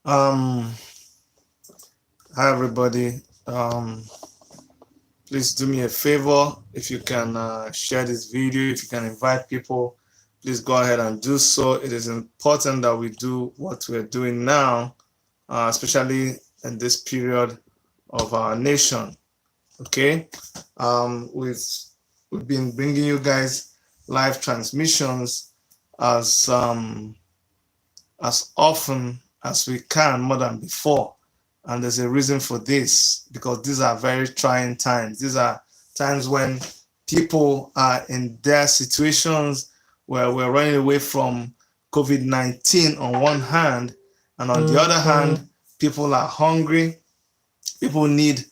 Um, Hi everybody. Please do me a favor. If you can share this video, if you can invite people, please go ahead and do so. It is important that we do what we're doing now, especially in this period of our nation. Okay. We've been bringing you guys live transmissions as as often as we can, more than before. And there's a reason for this, because these are very trying times. These are times when people are in their situations where we're running away from COVID-19 on one hand, and on the other hand, people are hungry, people need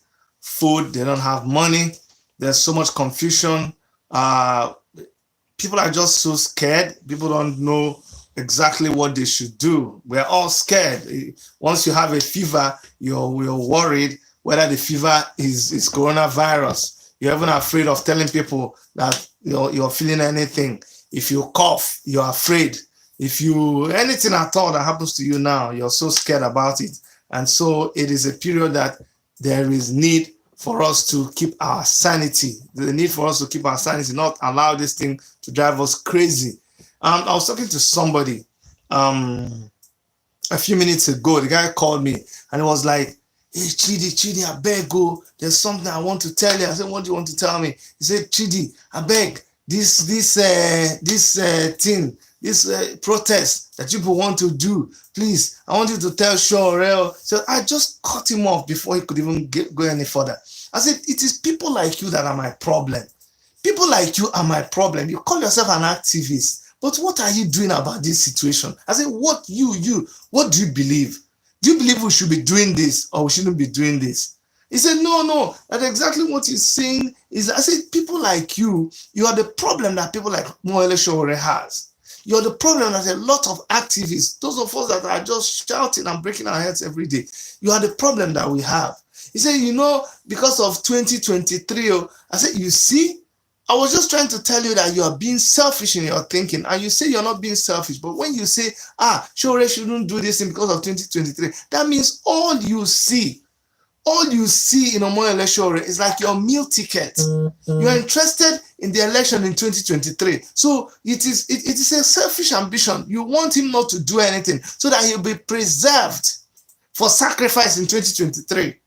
food, they don't have money, there's so much confusion. Uh, People are just so scared. People don't know exactly what they should do. We're all scared. Once you have a fever, you're worried whether the fever is coronavirus. You're even afraid of telling people that you're feeling anything. If you cough, you're afraid. If you anything at all that happens to you now, you're so scared about it. And so it is a period that there is need for us to keep our sanity. The need for us to keep our sanity, not allow this thing to drive us crazy. I was talking to somebody a few minutes ago. The guy called me and it was like, "Hey, Chidi, I beg go. There's something I want to tell you." I said, "What do you want to tell me?" He said, "Chidi, I beg, this thing, this protest that people want to do, please, I want you to tell Shorel." So I just cut him off before he could even go any further. I said, "It is people like you that are my problem. People like you are my problem. You call yourself an activist, but what are you doing about this situation?" I said, what do you believe? Do you believe we should be doing this or we shouldn't be doing this?" He said, no, that's exactly what he's saying. I said, people like you are the problem that people like Moele Shore has. You're the problem that a lot of activists, those of us that are just shouting and breaking our heads every day, you are the problem that we have. He said, because of 2023, I said, you see, I was just trying to tell you that you are being selfish in your thinking, and you say you're not being selfish. But when you say, Shore shouldn't do this thing because of 2023, that means all you see in Omoyele Shore is like your meal ticket. You are interested in the election in 2023. So it is a selfish ambition. You want him not to do anything so that he'll be preserved for sacrifice in 2023.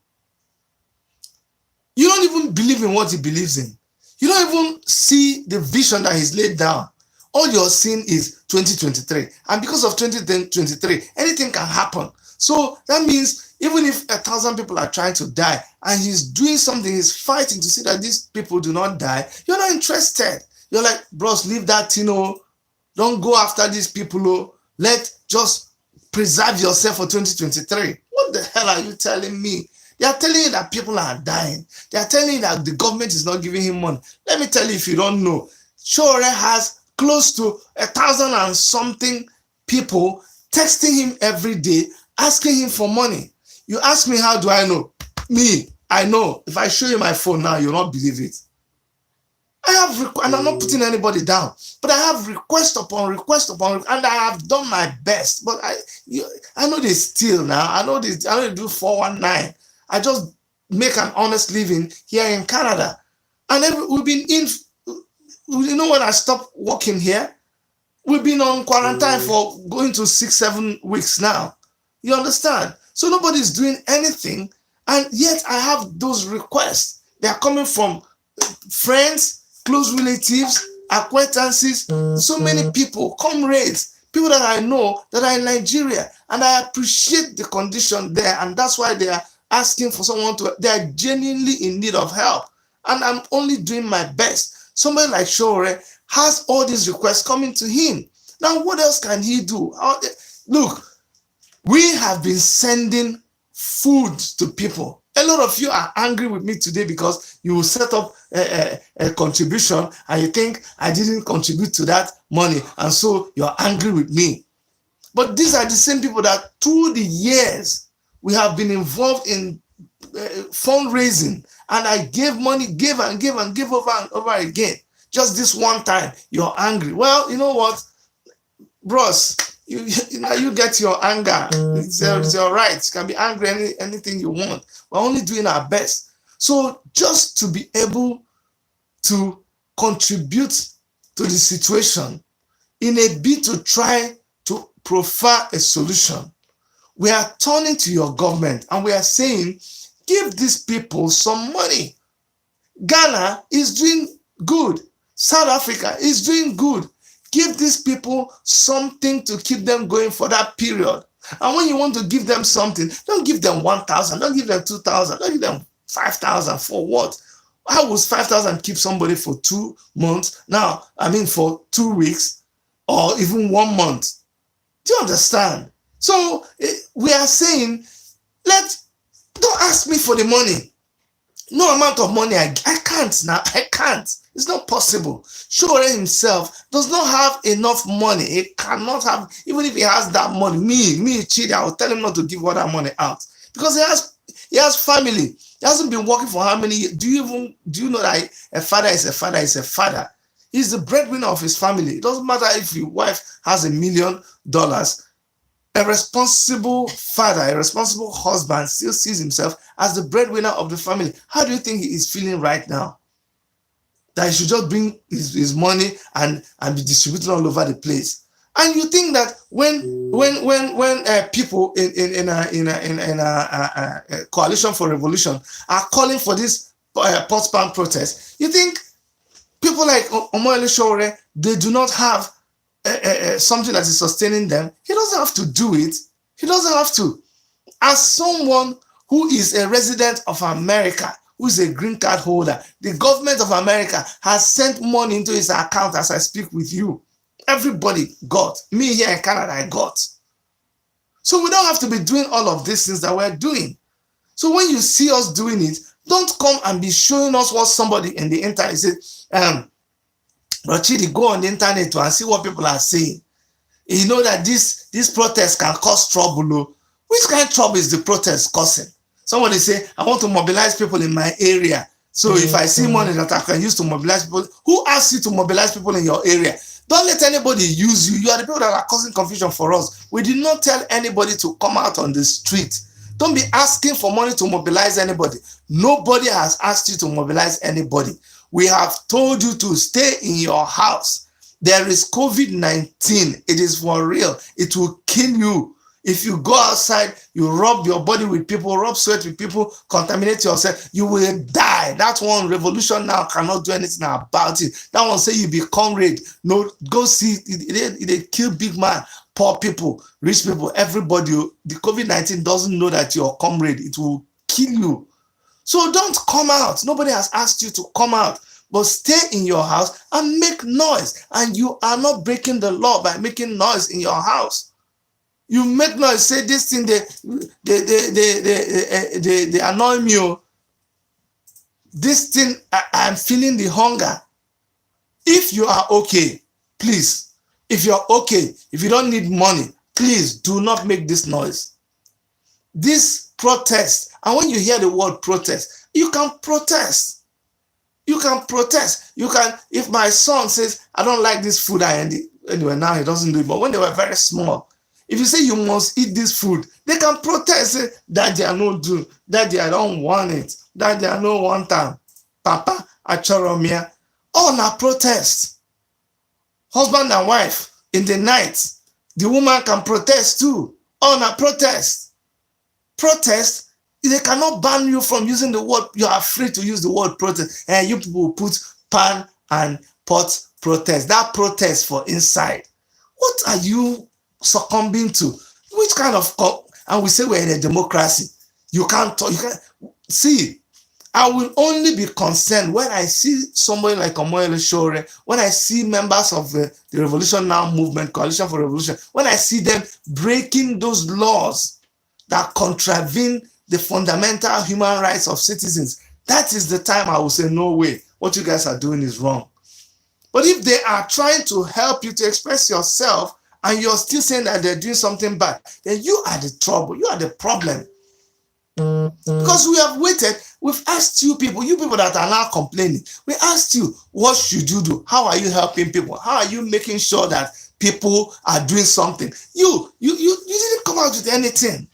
You don't even believe in what he believes in. You don't even see the vision that he's laid down. All you're seeing is 2023. And because of 2023, anything can happen. So that means even if 1,000 people are trying to die and he's doing something, he's fighting to see that these people do not die, you're not interested. You're like, bros, leave that, don't go after these people. Just preserve yourself for 2023. What the hell are you telling me? They are telling you that people are dying. They are telling you that the government is not giving him money. Let me tell you, if you don't know, Shore has close to 1,000 and something people texting him every day, asking him for money. You ask me, how do I know? Me, I know. If I show you my phone now, you'll not believe it. And I'm not putting anybody down, but I have request upon request and I have done my best. But I know they steal now. I know they do 419. I just make an honest living here in Canada. And then we've been when I stopped working here, we've been on quarantine for going to 6-7 weeks now. You understand? So nobody's doing anything. And yet I have those requests. They are coming from friends, close relatives, acquaintances, so many people, comrades, people that I know that are in Nigeria. And I appreciate the condition there. And that's why they are asking for someone they are genuinely in need of help. And I'm only doing my best. Somebody like Shore has all these requests coming to him. Now, what else can he do? Look, we have been sending food to people. A lot of you are angry with me today because you set up a contribution and you think I didn't contribute to that money, and so you're angry with me. But these are the same people that through the years we have been involved in fundraising, and I gave money, give and give over and over again. Just this one time, you're angry. Well, you know what, bros? you get your anger. It's your right. You can be angry anything you want. We're only doing our best. So just to be able to contribute to the situation in a bid to try to proffer a solution, we are turning to your government and we are saying, give these people some money. Ghana is doing good. South Africa is doing good. Give these people something to keep them going for that period. And when you want to give them something, don't give them 1,000, don't give them 2,000, don't give them 5,000. For what? How would 5,000 keep somebody for 2 months? Now, I mean for 2 weeks or even 1 month. Do you understand? So we are saying, don't ask me for the money. No amount of money, I can't now. I can't. It's not possible. Sowore himself does not have enough money. He cannot have, even if he has that money. Me, Chidi, I will tell him not to give all that money out because he has family. He hasn't been working for how many years? Do you know that a father is a father is a father? He's the breadwinner of his family. It doesn't matter if your wife has $1 million. A responsible father, a responsible husband still sees himself as the breadwinner of the family. How do you think he is feeling right now? That he should just bring his money and be distributed all over the place. And you think that when people in a coalition for revolution are calling for this post-ban protest, you think people like Omoyele Sowore, they do not have something that is sustaining them? He doesn't have to do it. He doesn't have to. As someone who is a resident of America, who is a green card holder, the government of America has sent money into his account as I speak with you. Everybody got. Me here in Canada, I got. So we don't have to be doing all of these things that we're doing. So when you see us doing it, don't come and be showing us what somebody in the internet says. Chidi, go on the internet and see what people are saying. You know that this protest can cause trouble. Which kind of trouble is the protest causing? Somebody say, I want to mobilize people in my area. So if I see money that I can use to mobilize people, who asked you to mobilize people in your area? Don't let anybody use you. You are the people that are causing confusion for us. We did not tell anybody to come out on the street. Don't be asking for money to mobilize anybody. Nobody has asked you to mobilize anybody. We have told you to stay in your house. There is COVID-19. It is for real. It will kill you. If you go outside, you rub your body with people, rub sweat with people, contaminate yourself, you will die. That one, revolution now cannot do anything about it. That one say you be comrade. No, go see, they kill big man, poor people, rich people, everybody. The COVID-19 doesn't know that you're comrade. It will kill you. So don't come out. Nobody has asked you to come out. But stay in your house and make noise. And you are not breaking the law by making noise in your house. You make noise, say this thing, they annoy me. This thing, I'm feeling the hunger. If you are okay, please. If you're okay, if you don't need money, please do not make this noise. This protest, and when you hear the word protest, you can protest. You can protest. You can, if my son says, I don't like this food, anyway, now he doesn't do it, but when they were very small, if you say you must eat this food, they can protest, say, Daddy, I don't do, Daddy, I don't want it, Daddy, I don't want time, Papa, Achoromia, all na protest. Husband and wife, in the night, the woman can protest too, all na protest. Protest, they cannot ban you from using the word, you are free to use the word protest, and you people put pan and pot protest, that protest for inside. What are you succumbing to? Which kind of, and we say we're in a democracy. You can't talk, you can't see. I will only be concerned when I see somebody like Omoyele Sowore, when I see members of the Revolution Now movement, Coalition for Revolution, when I see them breaking those laws that contravene the fundamental human rights of citizens. That is the time I will say, no way, what you guys are doing is wrong. But if they are trying to help you to express yourself, and you're still saying that they're doing something bad, then you are the trouble. You are the problem. Because we have waited. We've asked you people that are now complaining. We asked you, what should you do? How are you helping people? How are you making sure that people are doing something. You didn't come out with anything.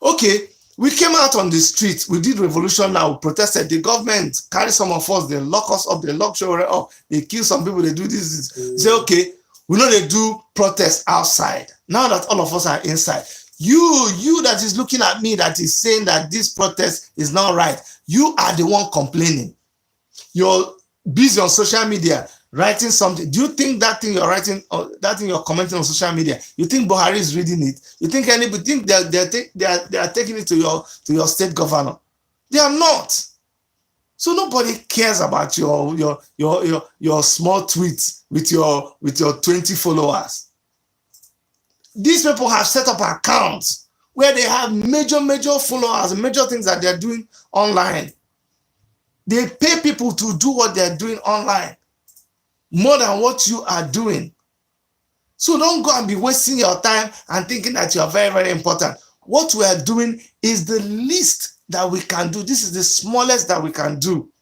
Okay, we came out on the street, we did revolution now, we protested. The government carry some of us, they lock us up, they lock Sowore up, they kill some people, they do this. Say, okay, we know they do protest outside. Now that all of us are inside, you that is looking at me, that is saying that this protest is not right, you are the one complaining. You're busy on social media writing something. Do you think that thing you're writing, or that thing you're commenting on social media, you think Buhari is reading it? You think anybody think they are taking it to your state governor? They are not. So nobody cares about your small tweets with your 20 followers. These people have set up accounts where they have major followers, major things that they're doing online. They pay people to do what they're doing online more than what you are doing. So don't go and be wasting your time and thinking that you are very, very important. What we are doing is the least that we can do. This is the smallest that we can do.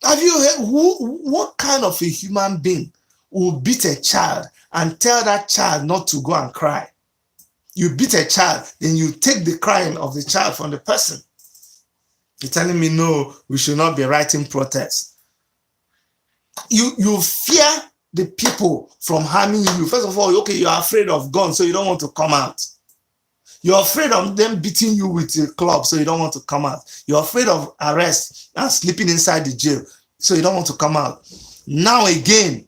Have you heard what kind of a human being will beat a child and tell that child not to go and cry? You beat a child, then you take the crying of the child from the person. You're telling me, no, we should not be writing protests. You fear the people from harming you. First of all, okay, you're afraid of guns, so you don't want to come out. You're afraid of them beating you with a club, so you don't want to come out. You're afraid of arrest and sleeping inside the jail, so you don't want to come out. Now again,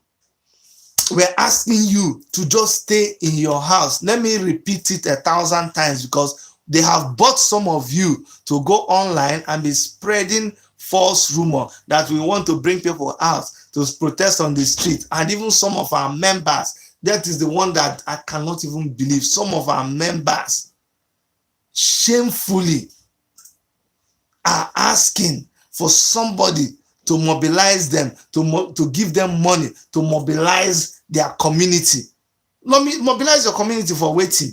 we're asking you to just stay in your house. Let me repeat it 1,000 times, because they have bought some of you to go online and be spreading false rumor that we want to bring people out to protest on the street. And even some of our members, that is the one that I cannot even believe. Some of our members shamefully are asking for somebody to mobilize them, to give them money, to mobilize their community. Mobilize your community for waiting.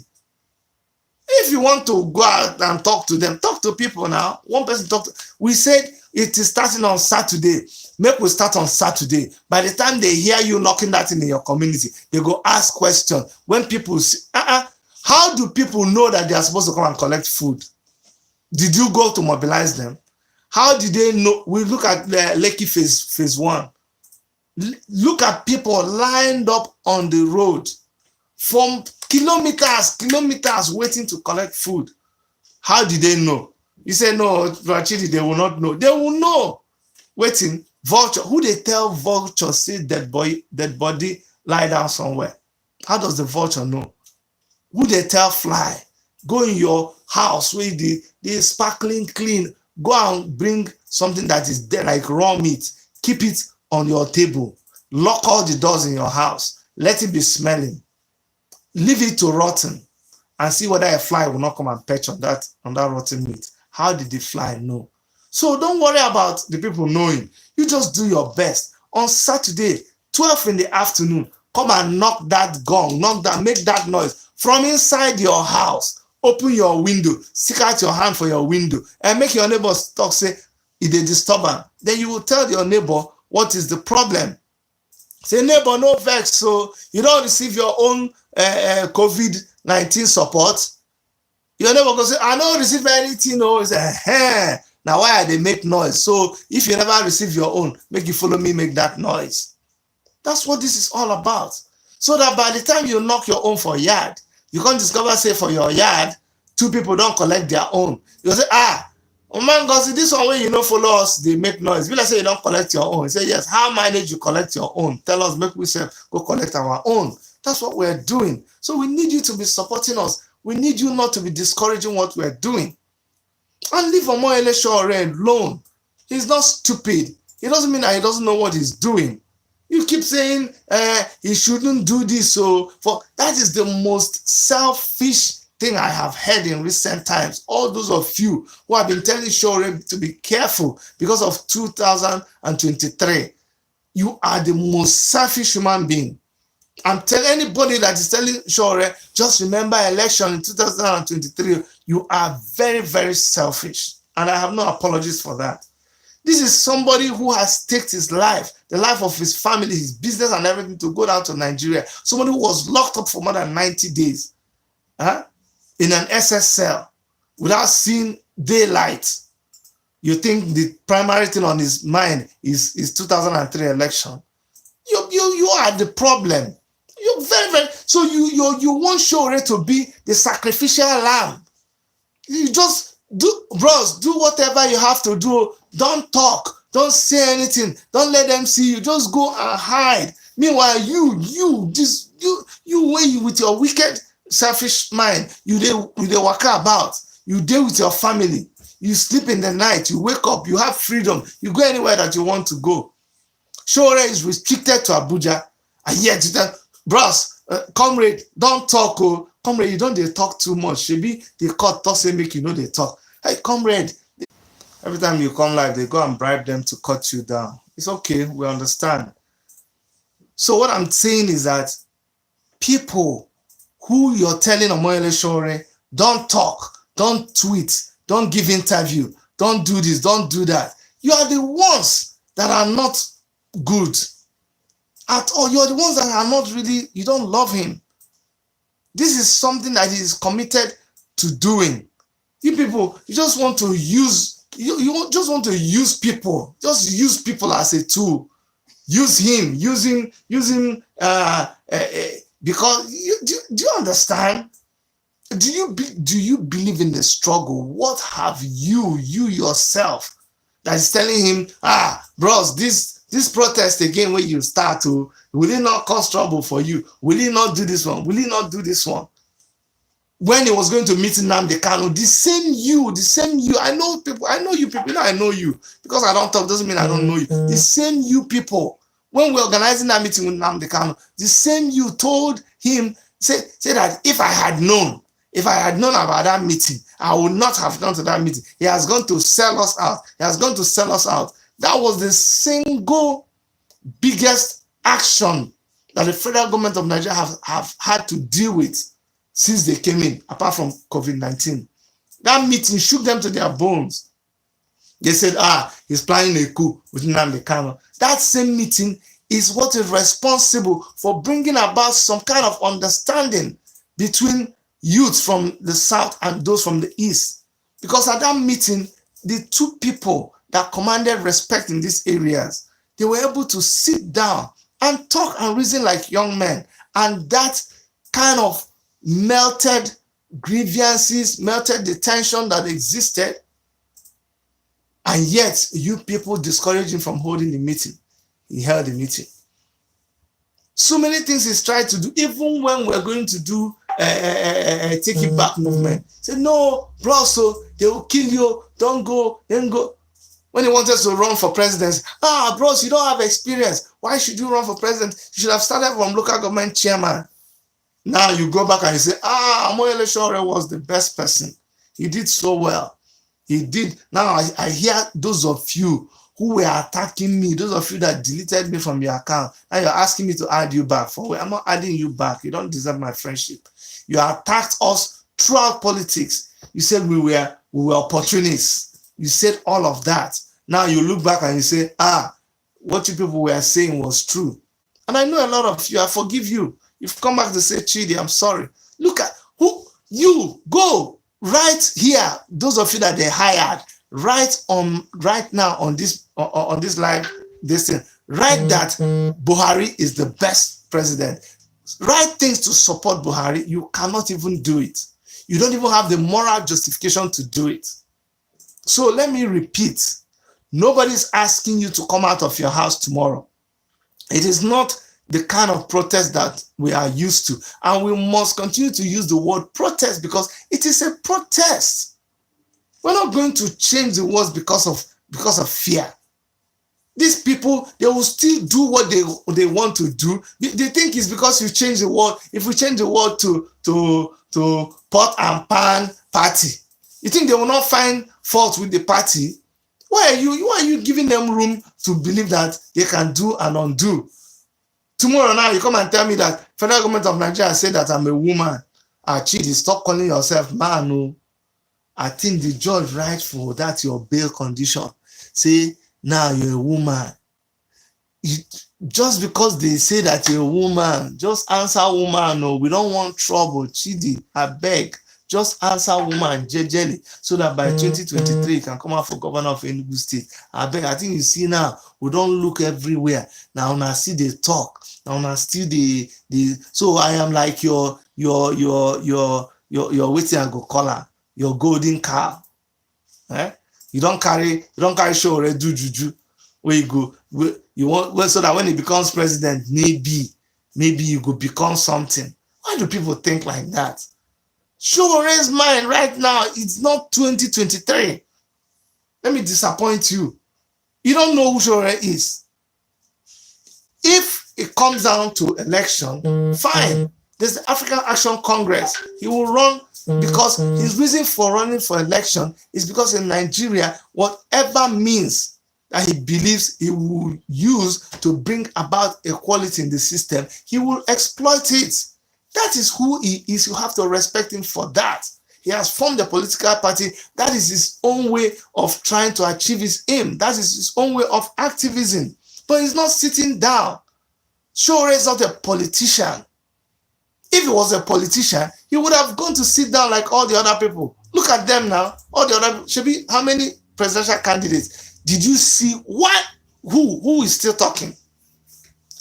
If you want to go out and talk to them, talk to people now. One person talk to, we said it is starting on Saturday. Make we start on Saturday. By the time they hear you knocking that in your community, they go ask questions. When people say, how do people know that they are supposed to come and collect food? Did you go to mobilize them? How did they know? We look at the Lekki phase 1. Look at people lined up on the road from kilometers waiting to collect food. How did they know? You say, no, Rachidi, they will not know. They will know. Waiting. Vulture. Who they tell vulture, say dead body lie down somewhere? How does the vulture know? Who they tell fly, go in your house where the sparkling clean, go and bring something that is there like raw meat, keep it on your table, lock all the doors in your house, let it be smelling, leave it to rotten, and see whether a fly will not come and perch on that rotten meat. How did the fly know? So don't worry about the people knowing. You just do your best. On Saturday, 12 in the afternoon, come and knock that gong, make that noise from inside your house. Open your window, stick out your hand for your window, and make your neighbors talk, say, it's a disturbance. Then you will tell your neighbor what is the problem. Say, neighbor, no vex, so you don't receive your own COVID-19 support. Your neighbor will say, I don't receive anything. No, say, now why they make noise? So if you never receive your own, make you follow me, make that noise. That's what this is all about. So that by the time you knock your own for yard, you can't discover, say, for your yard, 2 people don't collect their own. You say, oh man, God, see this one way you know follow us, they make noise. Will I say you don't collect your own? You say, yes, how manage you collect your own? Tell us, make we say, go collect our own. That's what we're doing. So we need you to be supporting us. We need you not to be discouraging what we're doing. And leave Omoyele Sowore alone. He's not stupid. It doesn't mean that he doesn't know what he's doing. You keep saying he shouldn't do this. So that is the most selfish thing I have heard in recent times. All those of you who have been telling Sowore to be careful because of 2023, you are the most selfish human being. I'm telling anybody that is telling Sowore, just remember election in 2023, you are very, very selfish. And I have no apologies for that. This is somebody who has staked his life, the life of his family, his business and everything to go down to Nigeria. Somebody who was locked up for more than 90 days in an SS cell without seeing daylight. You think the primary thing on his mind is 2003 election. You are the problem. You're very. So you want Sowore to be the sacrificial lamb. You just do, bros, do whatever you have to do. Don't talk. Don't say anything. Don't let them see you. Just go and hide. Meanwhile, you with your wicked, selfish mind, you they walk about. You deal with your family. You sleep in the night. You wake up. You have freedom. You go anywhere that you want to go. Sowore is restricted to Abuja, and yet, bros, comrade, don't talk. Oh, comrade, you don't they talk too much. Maybe the court talk say make you know they talk. Hey, comrade, every time you come live, they go and bribe them to cut you down. It's okay, we understand. So what I'm saying is that people who you're telling Omoyele Sowore, don't talk, don't tweet, don't give interview, don't do this, don't do that. You are the ones that are not good at all. You're the ones that are not really, you don't love him. This is something that he is committed to doing. You people, you just want to use, you just want to use people. Just use people as a tool. Use him, because do you understand? Do you believe in the struggle? What have you yourself that is telling him, bros, this protest again when you start to, will it not cause trouble for you? Will he not do this one? Will he not do this one? When he was going to meet Nnamdi Kanu, the same you, I know people, I know you people, I know you. Because I don't talk doesn't mean I don't know you. The same you people, when we're organizing that meeting with Nnamdi Kanu, the same you told him, say that if I had known about that meeting, I would not have gone to that meeting. He has gone to sell us out. That was the single biggest action that the federal government of Nigeria have had to deal with since they came in, apart from COVID-19. That meeting shook them to their bones. They said, he's planning a coup with Nnamdi Kanu. That same meeting is what is responsible for bringing about some kind of understanding between youth from the south and those from the east. Because at that meeting, the two people that commanded respect in these areas, they were able to sit down and talk and reason like young men. And that kind of melted grievances, melted the tension that existed. And yet, you people discouraged him from holding the meeting. He held the meeting. So many things he's tried to do, even when we're going to do a take it back movement. Say, no, bro, so they will kill you. Don't go, then go. When he wanted to run for president, bros, you don't have experience. Why should you run for president? You should have started from local government chairman. Now you go back and you say, Omoyele Sowore was the best person. He did so well. He did. Now I hear those of you who were attacking me, those of you that deleted me from your account, now you're asking me to add you back. I'm not adding you back. You don't deserve my friendship. You attacked us throughout politics. You said we were opportunists. You said all of that. Now you look back and you say, what you people were saying was true. And I know a lot of you, I forgive you. You've come back to say, Chidi, I'm sorry. Look at who you go right here. Those of you that they hired, right now on this live, this thing, write that Buhari is the best president. Write things to support Buhari. You cannot even do it. You don't even have the moral justification to do it. So let me repeat. Nobody's asking you to come out of your house tomorrow. It is not the kind of protest that we are used to. And we must continue to use the word protest because it is a protest. We're not going to change the words because of fear. These people, they will still do what they want to do. They think it's because you change the word. If we change the word to pot and pan party, you think they will not find fault with the party? Why are you giving them room to believe that they can do and undo? Tomorrow now, you come and tell me that federal government of Nigeria said that I'm a woman. Chidi, stop calling yourself man. No. I think the judge writes for that your bail condition. Say Now you're a woman. You, just because they say that you're a woman, just answer woman. No, we don't want trouble. Chidi, I beg. Just answer woman jejely so that by 2023 you can come out for governor of Enugu State. I beg. I think you see now, we don't look everywhere. Now when I see the talk, now when I still the so I am like your waiting I go call her, your golden cow. Eh? You don't carry show do juju where you go you want so that when he becomes president, maybe you go become something. Why do people think like that? Showore's mind right now, it's not 2023. Let me disappoint you. You don't know who Showore is. If it comes down to election, fine. There's the African Action Congress. He will run because his reason for running for election is because in Nigeria, whatever means that he believes he will use to bring about equality in the system, he will exploit it. That is who he is. You have to respect him for that. He has formed a political party. That is his own way of trying to achieve his aim. That is his own way of activism. But he's not sitting down. Showore is not a politician. If he was a politician, he would have gone to sit down like all the other people. Look at them now. All the other, Shebi, how many presidential candidates did you see? What? Who is still talking?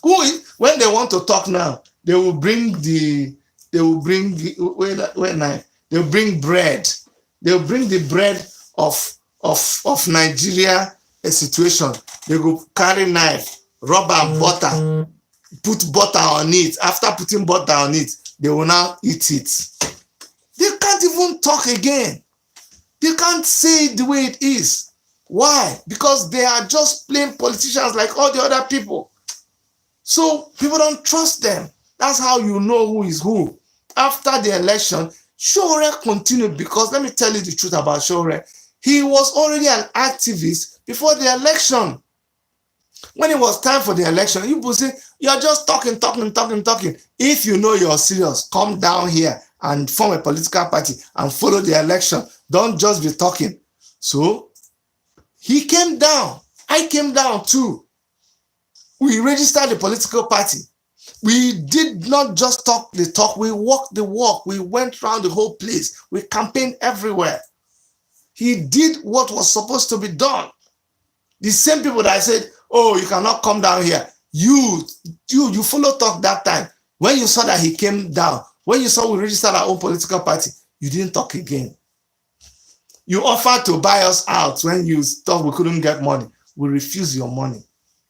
When they want to talk now, they will bring bread. They'll bring the bread of Nigeria situation. They will carry knife, rub and butter, put butter on it. After putting butter on it, they will now eat it. They can't even talk again. They can't say it the way it is. Why? Because they are just plain politicians like all the other people. So people don't trust them. That's how you know who is who. After the election, Showore continued because let me tell you the truth about Showore. He was already an activist before the election. When it was time for the election, people say, you're just talking. If you know you're serious, come down here and form a political party and follow the election. Don't just be talking. So he came down. I came down too. We registered the political party. We did not just talk the talk, we walked the walk. We went around the whole place. We campaigned everywhere. He did what was supposed to be done. The same people that I said, oh, you cannot come down here. You follow talk that time. When you saw that he came down, when you saw we registered our own political party, you didn't talk again. You offered to buy us out when you thought we couldn't get money. We refused your money.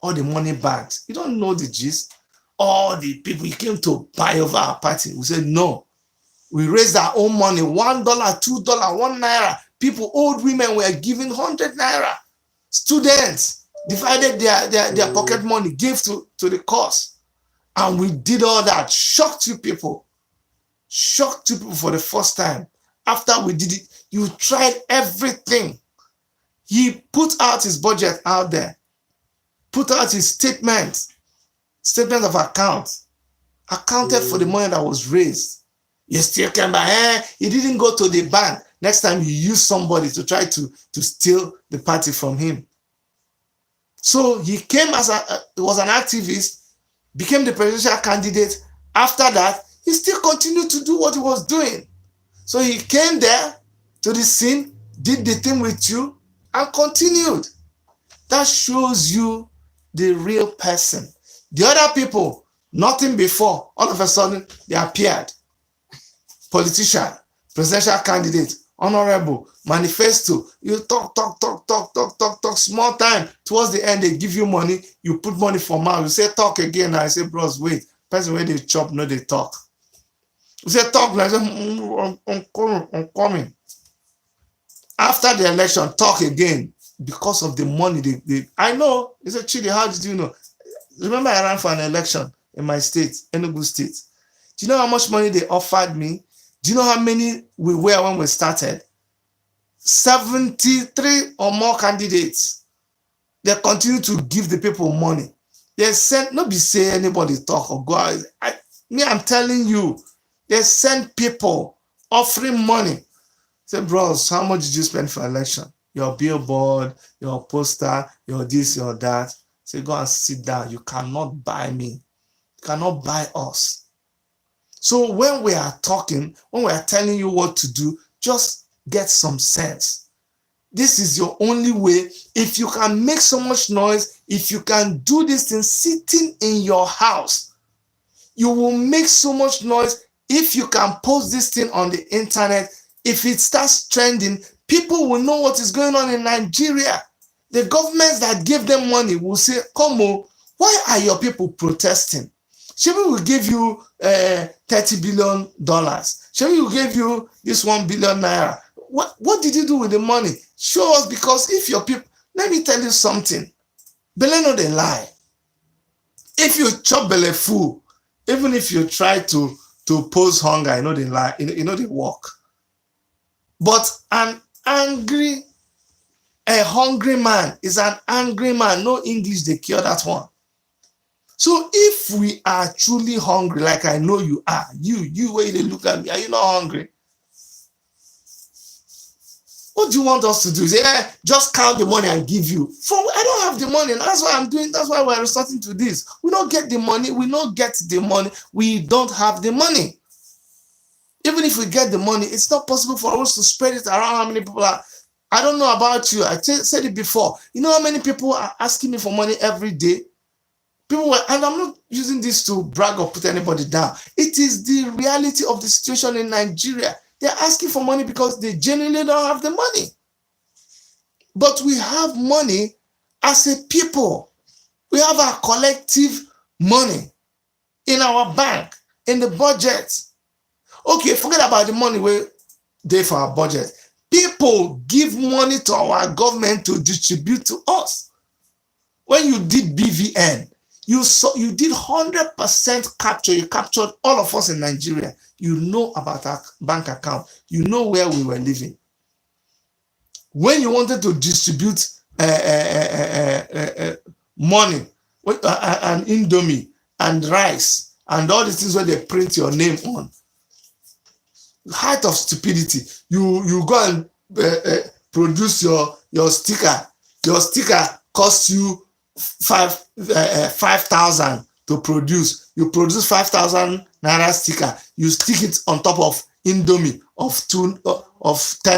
All the money back. You don't know the gist. All the people you came to buy over our party. We said no. We raised our own money, $1, $2, ₦1. People, old women were giving 100 naira. Students divided their pocket money, gave to the cause. And we did all that. Shocked you people. Shocked you people for the first time. After we did it, you tried everything. He put out his budget out there. Put out his statement of account. Accounted for the money that was raised. You still came by. He didn't go to the bank. Next time he used somebody to try to steal the party from him. So he came he was an activist, became the presidential candidate. After that, he still continued to do what he was doing. So he came there to the scene, did the thing with you, and continued. That shows you the real person. The other people, nothing before, all of a sudden, they appeared. Politician, presidential candidate, honorable, manifesto. You talk, small time. Towards the end, they give you money. You put money for mouth. You say, talk again. I say, bros, wait. Person where they chop, no, they talk. You say, talk. I say, I'm coming. After the election, talk again. Because of the money I know. He said, Chidi, how did you know? Remember, I ran for an election in my state, Enugu State. Do you know how much money they offered me? Do you know how many we were when we started? 73 or more candidates. They continue to give the people money. They sent, not be say anybody talk or go out. I'm telling you, they send people offering money. Say, bros, how much did you spend for election? your billboard, your poster, your this, your that. Say, go and sit down. You cannot buy me. You cannot buy us. So when we are talking, when we are telling you what to do, just get some sense. This is your only way. If you can make so much noise, if you can do this thing sitting in your house, you will make so much noise. If you can post this thing on the internet, if it starts trending, people will know what is going on in Nigeria. The governments that give them money will say, come on, why are your people protesting? Shebi will give you $30 billion. Shebi will give you this 1 billion naira. What did you do with the money? Show us, because if your people, let me tell you something. Belle no dey lie. If you chop belle full, even if you try to pose hunger, you know they lie, you know they work. But a hungry man is an angry man. No English, they cure that one. So if we are truly hungry, like I know you are, you where they look at me, are you not hungry? What do you want us to do? Say, just count the money and give you. I don't have the money. That's why I'm doing. That's why we're resorting to this. We don't get the money. We don't get the money. We don't have the money. Even if we get the money, it's not possible for us to spread it around. How many people are? I don't know about you. I said it before. You know how many people are asking me for money every day? People were, and I'm not using this to brag or put anybody down. It is the reality of the situation in Nigeria. They're asking for money because they genuinely don't have the money. But we have money as a people. We have our collective money in our bank, in the budget. Okay, forget about the money we dey for our budget. People give money to our government to distribute to us. When you did BVN, you did 100% capture. You captured all of us in Nigeria. You know about our bank account. You know where we were living. When you wanted to distribute money and Indomie and rice and all the things where they print your name on, height of stupidity, you go and produce your sticker. Your sticker costs you 5,000 to produce. You produce 5,000 naira sticker. You stick it on top of Indomie of 10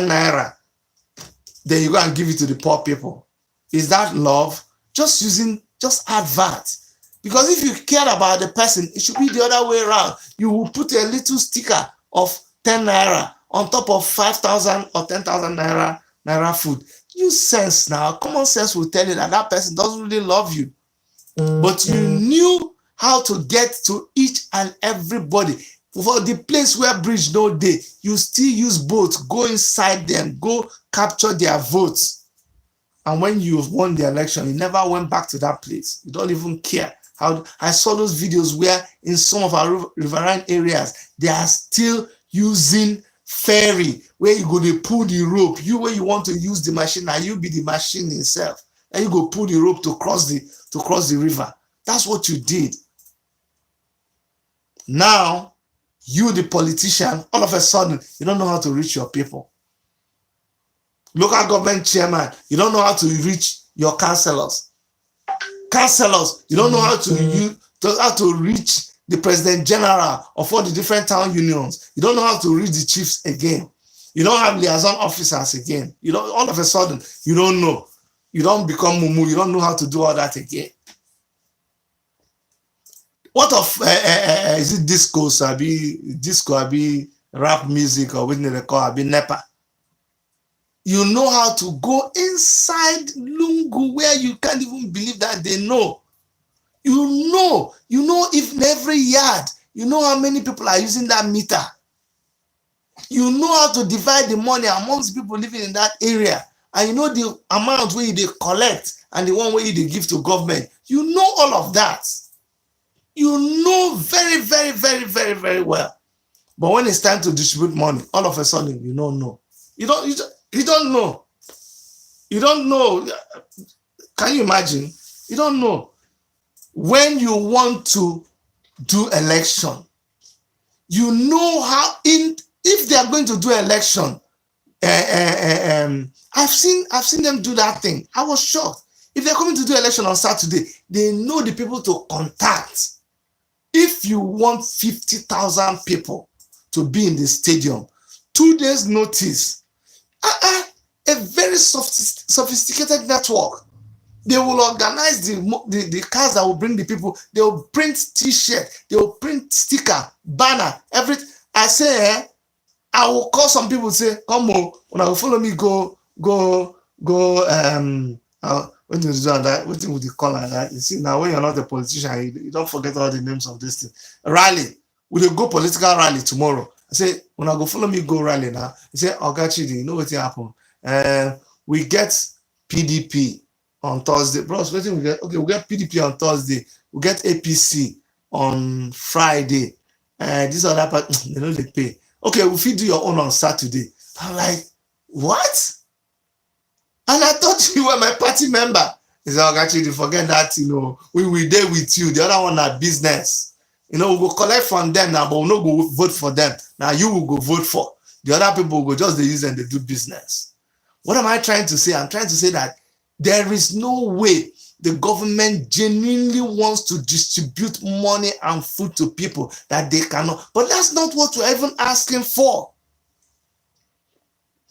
naira. Then you go and give it to the poor people. Is that love? Just add VAT. Because if you care about the person, it should be the other way around. You will put a little sticker of 10 naira on top of 5,000 or 10,000 naira food. Use sense now. Common sense will tell you that person doesn't really love you. But you knew how to get to each and everybody. For the place where bridge no dey, you still use boats, go inside them, go capture their votes. And when you won the election, you never went back to that place. You don't even care. I saw those videos where in some of our riverine areas, they are still using ferry, where you go to pull the rope. You where you want to use the machine, and you be the machine itself. And you go pull the rope to cross the river. That's what you did. Now, you, the politician, all of a sudden, you don't know how to reach your people. Local government chairman, you don't know how to reach your councillors. Councillors, you don't know how to reach the president general of all the different town unions. You don't know how to reach the chiefs again. You don't have liaison officers again. You don't. All of a sudden, you don't know. You don't become mumu. You don't know how to do all that again. What of is it disco, rap music, or what they call nepa? You know how to go inside Lungu where you can't even believe that they know. You know if in every yard, you know how many people are using that meter. You know how to divide the money amongst people living in that area. And you know the amount where they collect and the one where they give to government. You know all of that. You know very, very, very, very, very well. But when it's time to distribute money, all of a sudden you don't know. You don't know. You don't know. Can you imagine? You don't know. When you want to do election, you know how if they are going to do election, I've seen them do that thing. I was shocked. If they're coming to do election on Saturday, they know the people to contact. If you want 50,000 people to be in the stadium, 2 days notice, a very sophisticated network. They will organize the cars that will bring the people. They will print T-shirt, they will print sticker, banner, everything. I say, I will call some people, say, come on, when I will follow me, go, when you do that, what would you call that? You see, now when you're not a politician, you don't forget all the names of this thing. Rally, we will go political rally tomorrow. I say, when I go follow me, go rally now. You say, Chidi, you know what happened? We get PDP on Thursday. Bros, what we get? Okay, we get PDP on Thursday. We get APC on Friday. This other part, they know they pay. Okay, we feed do your own on Saturday. I'm like, what? And I thought you were my party member. He said, actually, forget that, we there with you. The other one are business. We go collect from them now, but we no go vote for them. Now you will go vote for. The other people will go just they use and they do business. What am I trying to say? I'm trying to say that there is no way the government genuinely wants to distribute money and food to people that they cannot. But that's not what we're even asking for.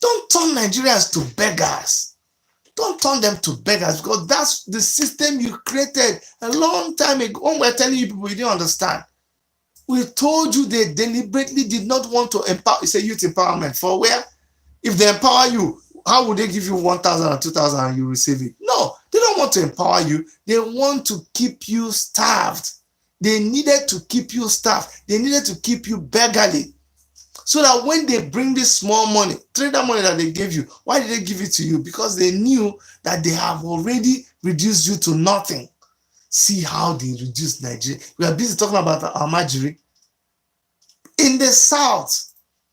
Don't turn Nigerians to beggars. Don't turn them to beggars, because that's the system you created a long time ago. When we're telling you people, you didn't understand. We told you they deliberately did not want to empower. It's a youth empowerment. For where? If they empower you, how would they give you 1,000 or 2,000 and you receive it? No, they don't want to empower you. They want to keep you starved. They needed to keep you starved. They needed to keep you beggarly. So that when they bring this small money, trader money that they gave you, why did they give it to you? Because they knew that they have already reduced you to nothing. See how they reduced Nigeria. We are busy talking about Almajiri. In the south,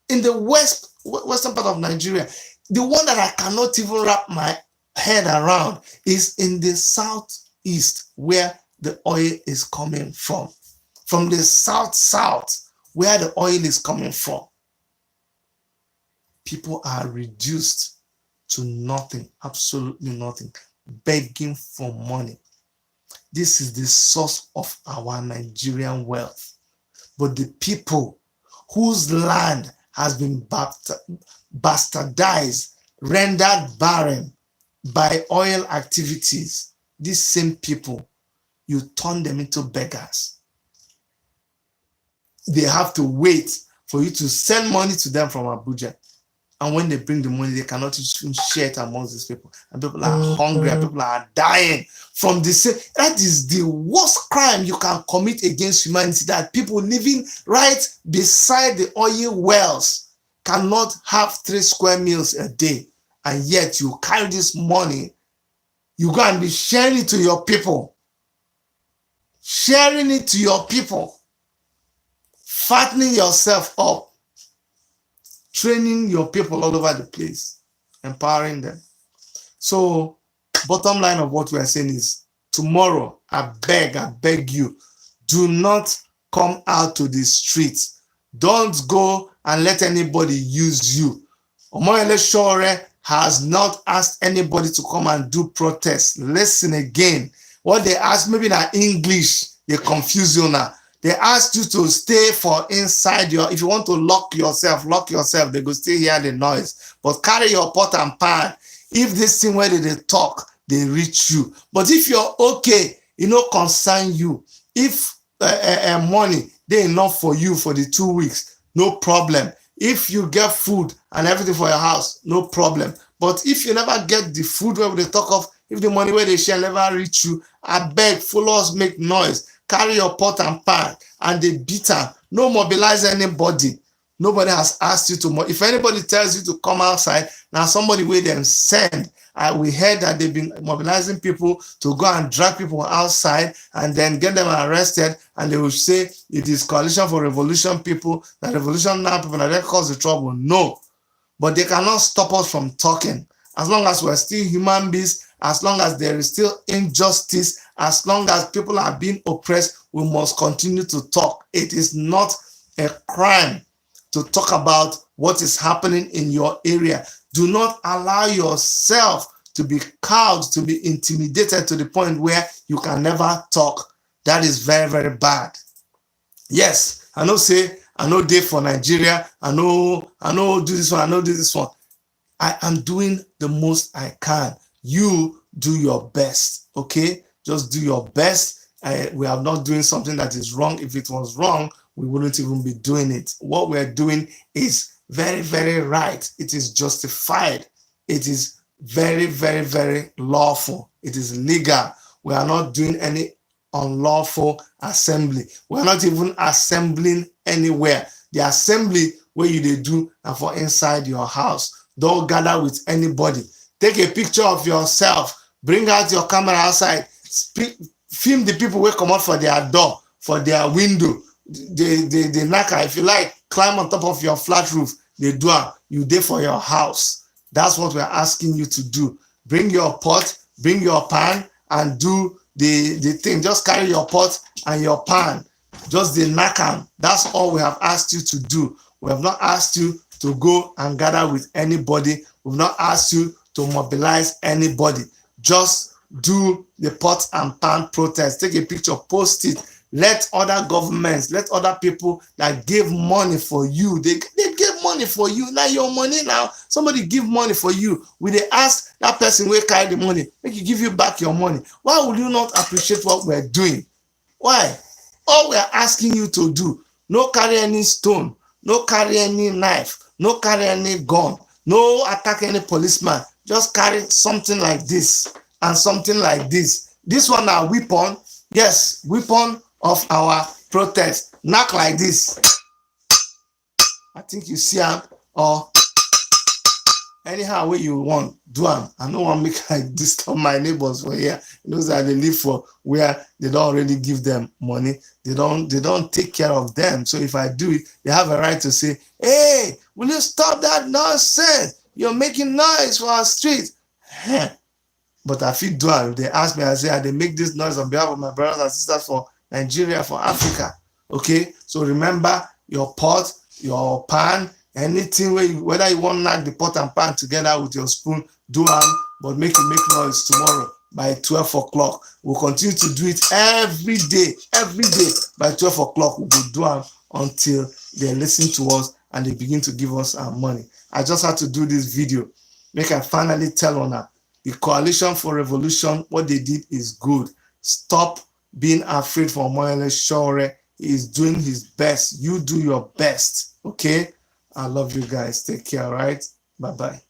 in the western part of Nigeria, the one that I cannot even wrap my head around is in the southeast, where the oil is coming from. From the south, where the oil is coming from. People are reduced to nothing, absolutely nothing, begging for money. This is the source of our Nigerian wealth. But the people whose land has been bastardized, rendered barren by oil activities, these same people, you turn them into beggars. They have to wait for you to send money to them from Abuja. And when they bring the money, they cannot even share it amongst these people. And people are hungry, and people are dying from the same. That is the worst crime you can commit against humanity, that people living right beside the oil wells cannot have 3 square meals a day. And yet you carry this money, you go and be sharing it to your people. Sharing it to your people. Fattening yourself up. Training your people all over the place, empowering them. So, bottom line of what we are saying is, tomorrow, I beg you, do not come out to the streets. Don't go and let anybody use you. Omoyele Sowore has not asked anybody to come and do protests. Listen again. What they ask, maybe in English, they confuse you now. They asked you to stay for inside if you want to lock yourself, they go stay here the noise. But carry your pot and pan. If this thing where they talk, they reach you. But if you're okay, concern you. If money, they enough for you for the 2 weeks, no problem. If you get food and everything for your house, no problem. But if you never get the food where they talk of, if the money where they share never reach you, I beg, follow us, make noise. Carry your pot and pan, and they beat her. No mobilize anybody. Nobody has asked you to. If anybody tells you to come outside, now somebody will them send. We heard that they've been mobilizing people to go and drag people outside and then get them arrested, and they will say it is Coalition for Revolution people, that revolution now people that cause the trouble. No, but they cannot stop us from talking. As long as we're still human beings, as long as there is still injustice, as long as people are being oppressed, we must continue to talk. It is not a crime to talk about what is happening in your area. Do not allow yourself to be cowed, to be intimidated to the point where you can never talk. That is very, very bad. Yes, I know say, I know day for Nigeria, I know do this one, I know do this one. I am doing the most I can. You do your best, okay? Just do your best. We are not doing something that is wrong. If it was wrong, we wouldn't even be doing it. What we're doing is very, very right. It is justified. It is very, very, very lawful. It is legal. We are not doing any unlawful assembly. We are not even assembling anywhere. The assembly where you they do and for inside your house. Don't gather with anybody. Take a picture of yourself. Bring out your camera outside. Film the people who come out for their door, for their window. They knacker. If you like, climb on top of your flat roof. They do it. You there for your house. That's what we're asking you to do. Bring your pot, bring your pan, and do the thing. Just carry your pot and your pan. Just the knacker. That's all we have asked you to do. We have not asked you to go and gather with anybody. We've not asked you to mobilize anybody. Just do the pot and pan protest. Take a picture, post it. Let other governments, let other people that give money for you, they give money for you. Now your money now, somebody give money for you. Will they ask that person where carry the money, make you give you back your money? Why would you not appreciate what we're doing? Why? All we're asking you to do, no carry any stone, no carry any knife, no carry any gun, no attack any policeman. Just carry something like this and something like this. This one are weapon. Yes, weapon of our protest. Knock like this. I think you see them, or anyhow way you want, do them. I don't want to make I disturb my neighbors for here. Those that they live for where they don't really give them money. They don't take care of them. So if I do it, they have a right to say, hey, will you stop that nonsense? You're making noise for our street. But I feel do it. If they ask me, I say, they make this noise on behalf of my brothers and sisters for Nigeria, for Africa. Okay? So remember your pot, your pan, anything where whether you want to knock the pot and pan together with your spoon, do them, but make noise tomorrow by 12 o'clock. We'll continue to do it every day by 12 o'clock. We will do them until they listen to us and they begin to give us our money. I just had to do this video. Make I finally tell on her. The Coalition for Revolution, what they did is good. Stop being afraid for Omoyele Sowore. He is doing his best. You do your best. Okay? I love you guys. Take care, all right? Bye-bye.